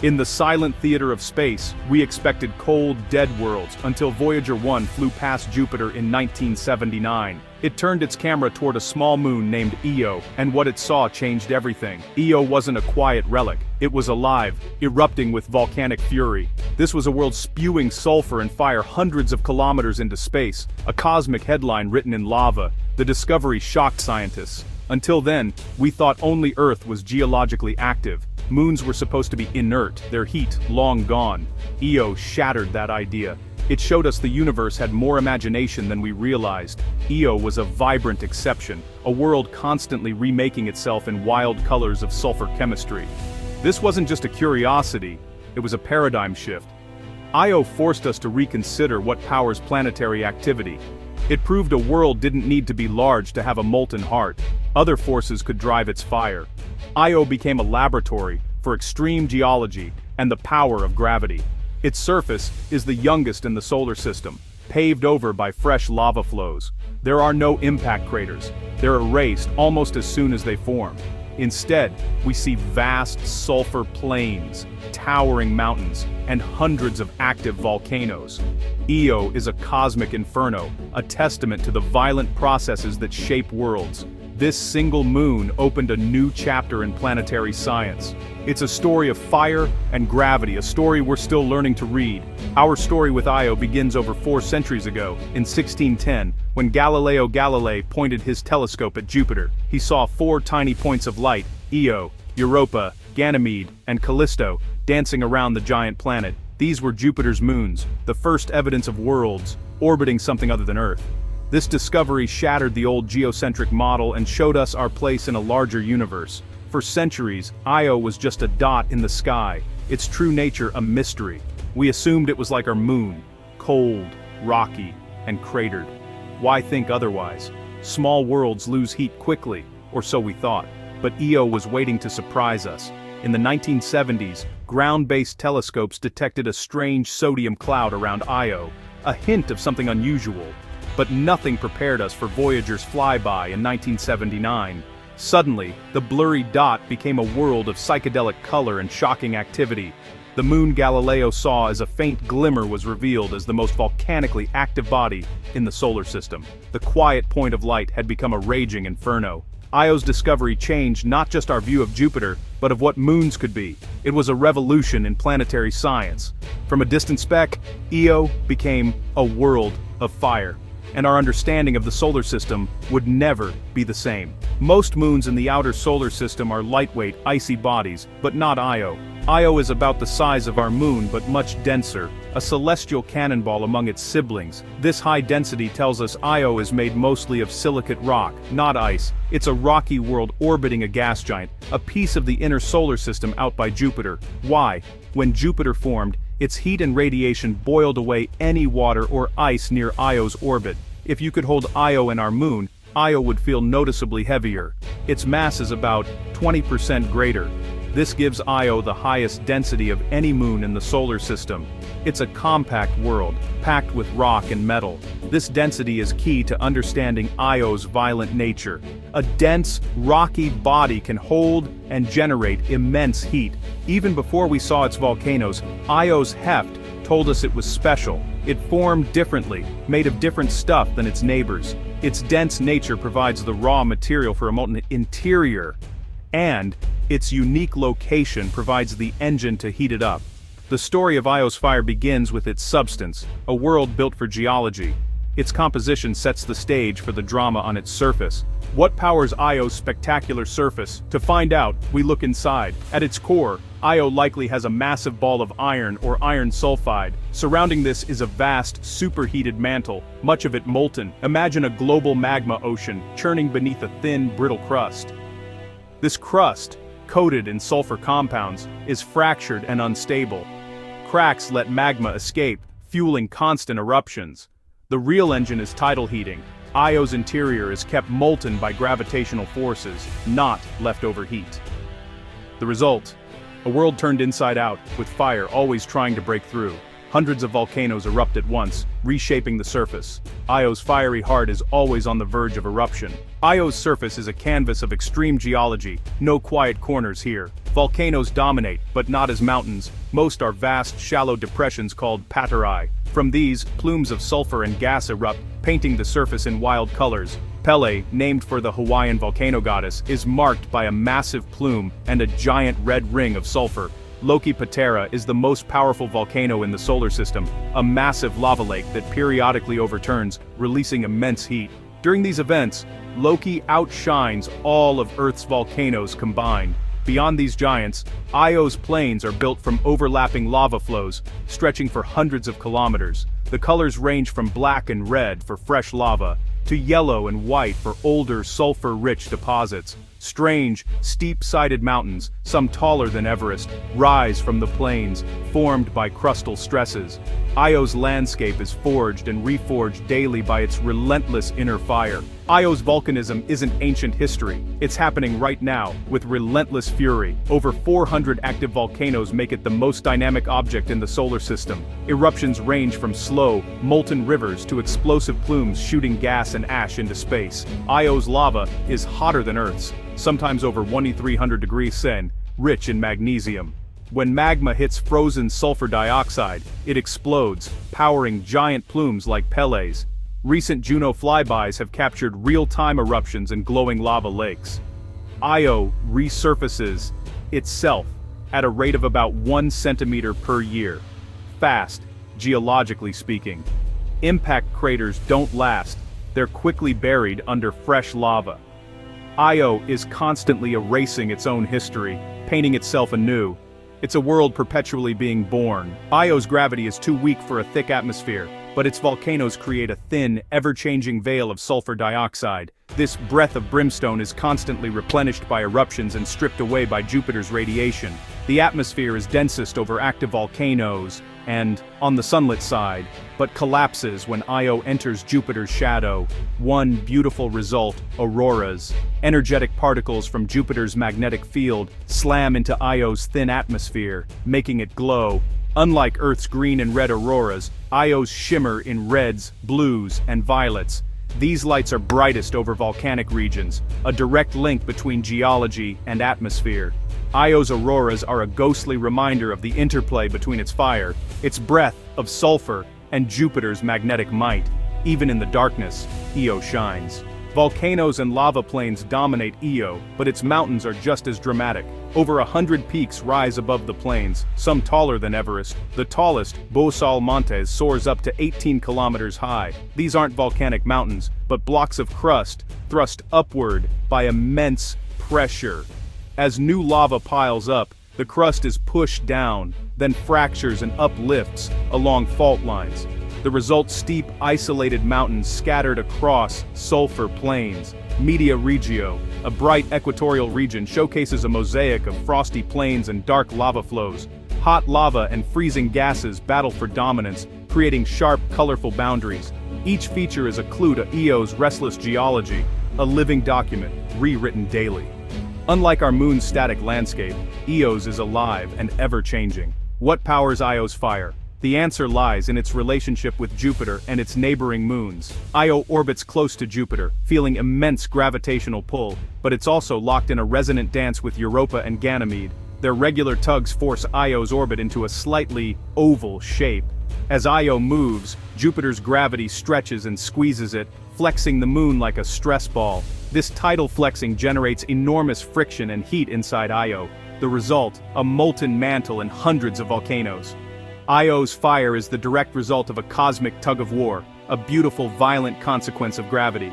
In the silent theater of space, we expected cold, dead worlds until Voyager 1 flew past Jupiter in 1979. It turned its camera toward a small moon named Io, and what it saw changed everything. Io wasn't a quiet relic. It was alive, erupting with volcanic fury. This was a world spewing sulfur and fire hundreds of kilometers into space, a cosmic headline written in lava. The discovery shocked scientists. Until then, we thought only Earth was geologically active. Moons were supposed to be inert, their heat long gone. Io shattered that idea. It showed us the universe had more imagination than we realized. Io was a vibrant exception, a world constantly remaking itself in wild colors of sulfur chemistry. This wasn't just a curiosity, it was a paradigm shift. Io forced us to reconsider what powers planetary activity. It proved a world didn't need to be large to have a molten heart. Other forces could drive its fire. Io became a laboratory for extreme geology and the power of gravity. Its surface is the youngest in the solar system, paved over by fresh lava flows. There are no impact craters. They're erased almost as soon as they form. Instead, we see vast sulfur plains, towering mountains, and hundreds of active volcanoes. Io is a cosmic inferno, a testament to the violent processes that shape worlds. This single moon opened a new chapter in planetary science. It's a story of fire and gravity, a story we're still learning to read. Our story with Io begins over 4 centuries ago, in 1610, when Galileo Galilei pointed his telescope at Jupiter. He saw 4 tiny points of light, Io, Europa, Ganymede, and Callisto, dancing around the giant planet. These were Jupiter's moons, the first evidence of worlds, orbiting something other than Earth. This discovery shattered the old geocentric model and showed us our place in a larger universe. For centuries, Io was just a dot in the sky, its true nature a mystery. We assumed it was like our moon, cold, rocky, and cratered. Why think otherwise? Small worlds lose heat quickly, or so we thought. But Io was waiting to surprise us. In the 1970s, ground-based telescopes detected a strange sodium cloud around Io, a hint of something unusual. But nothing prepared us for Voyager's flyby in 1979. Suddenly, the blurry dot became a world of psychedelic color and shocking activity. The moon Galileo saw as a faint glimmer was revealed as the most volcanically active body in the solar system. The quiet point of light had become a raging inferno. Io's discovery changed not just our view of Jupiter, but of what moons could be. It was a revolution in planetary science. From a distant speck, Io became a world of fire. And our understanding of the solar system would never be the same. Most moons in the outer solar system are lightweight, icy bodies, but not Io. Io is about the size of our moon but much denser, a celestial cannonball among its siblings. This high density tells us Io is made mostly of silicate rock, not ice. It's a rocky world orbiting a gas giant, a piece of the inner solar system out by Jupiter. Why? When Jupiter formed, its heat and radiation boiled away any water or ice near Io's orbit. If you could hold Io and our moon, Io would feel noticeably heavier. Its mass is about 20% greater. This gives Io the highest density of any moon in the solar system. It's a compact world, packed with rock and metal. This density is key to understanding Io's violent nature. A dense, rocky body can hold and generate immense heat. Even before we saw its volcanoes, Io's heft told us it was special. It formed differently, made of different stuff than its neighbors. Its dense nature provides the raw material for a molten interior, and its unique location provides the engine to heat it up. The story of Io's fire begins with its substance, a world built for geology. Its composition sets the stage for the drama on its surface. What powers Io's spectacular surface? To find out, we look inside. At its core, Io likely has a massive ball of iron or iron sulfide. Surrounding this is a vast, superheated mantle, much of it molten. Imagine a global magma ocean churning beneath a thin, brittle crust. This crust, coated in sulfur compounds, is fractured and unstable. Cracks let magma escape, fueling constant eruptions. The real engine is tidal heating. Io's interior is kept molten by gravitational forces, not leftover heat. The result? A world turned inside out, with fire always trying to break through. Hundreds of volcanoes erupt at once, reshaping the surface. Io's fiery heart is always on the verge of eruption. Io's surface is a canvas of extreme geology, no quiet corners here. Volcanoes dominate, but not as mountains. Most are vast, shallow depressions called paterae. From these, plumes of sulfur and gas erupt, painting the surface in wild colors. Pele, named for the Hawaiian volcano goddess, is marked by a massive plume and a giant red ring of sulfur. Loki Patera is the most powerful volcano in the solar system, a massive lava lake that periodically overturns, releasing immense heat. During these events, Loki outshines all of Earth's volcanoes combined. Beyond these giants, Io's plains are built from overlapping lava flows, stretching for hundreds of kilometers. The colors range from black and red for fresh lava, to yellow and white for older sulfur-rich deposits. Strange, steep-sided mountains, some taller than Everest, rise from the plains, formed by crustal stresses. Io's landscape is forged and reforged daily by its relentless inner fire. Io's volcanism isn't ancient history, it's happening right now, with relentless fury. Over 400 active volcanoes make it the most dynamic object in the solar system. Eruptions range from slow, molten rivers to explosive plumes shooting gas and ash into space. Io's lava is hotter than Earth's, sometimes over 2300 degrees Celsius, rich in magnesium. When magma hits frozen sulfur dioxide, it explodes, powering giant plumes like Pele's. Recent Juno flybys have captured real-time eruptions and glowing lava lakes. Io resurfaces itself at a rate of about 1 centimeter per year. Fast, geologically speaking. Impact craters don't last, they're quickly buried under fresh lava. Io is constantly erasing its own history, painting itself anew. It's a world perpetually being born. Io's gravity is too weak for a thick atmosphere, but its volcanoes create a thin, ever-changing veil of sulfur dioxide. This breath of brimstone is constantly replenished by eruptions and stripped away by Jupiter's radiation. The atmosphere is densest over active volcanoes, and, on the sunlit side, but collapses when Io enters Jupiter's shadow. One beautiful result, auroras. Energetic particles from Jupiter's magnetic field slam into Io's thin atmosphere, making it glow. Unlike Earth's green and red auroras, Io's shimmer in reds, blues, and violets. These lights are brightest over volcanic regions, a direct link between geology and atmosphere. Io's auroras are a ghostly reminder of the interplay between its fire, its breath of sulfur, and Jupiter's magnetic might. Even in the darkness, Io shines. Volcanoes and lava plains dominate Io, but its mountains are just as dramatic. Over 100 peaks rise above the plains, some taller than Everest. The tallest, Bosal Montes, soars up to 18 kilometers high. These aren't volcanic mountains, but blocks of crust, thrust upward by immense pressure. As new lava piles up, the crust is pushed down, then fractures and uplifts along fault lines. The result: steep, isolated mountains scattered across sulfur plains. Media Regio, a bright equatorial region, showcases a mosaic of frosty plains and dark lava flows. Hot lava and freezing gases battle for dominance, creating sharp, colorful boundaries. Each feature is a clue to Io's restless geology, a living document, rewritten daily. Unlike our moon's static landscape, Io's is alive and ever-changing. What powers Io's fire? The answer lies in its relationship with Jupiter and its neighboring moons. Io orbits close to Jupiter, feeling immense gravitational pull, but it's also locked in a resonant dance with Europa and Ganymede. Their regular tugs force Io's orbit into a slightly oval shape. As Io moves, Jupiter's gravity stretches and squeezes it, flexing the moon like a stress ball. This tidal flexing generates enormous friction and heat inside Io. The result: a molten mantle and hundreds of volcanoes. Io's fire is the direct result of a cosmic tug-of-war, a beautiful, violent consequence of gravity.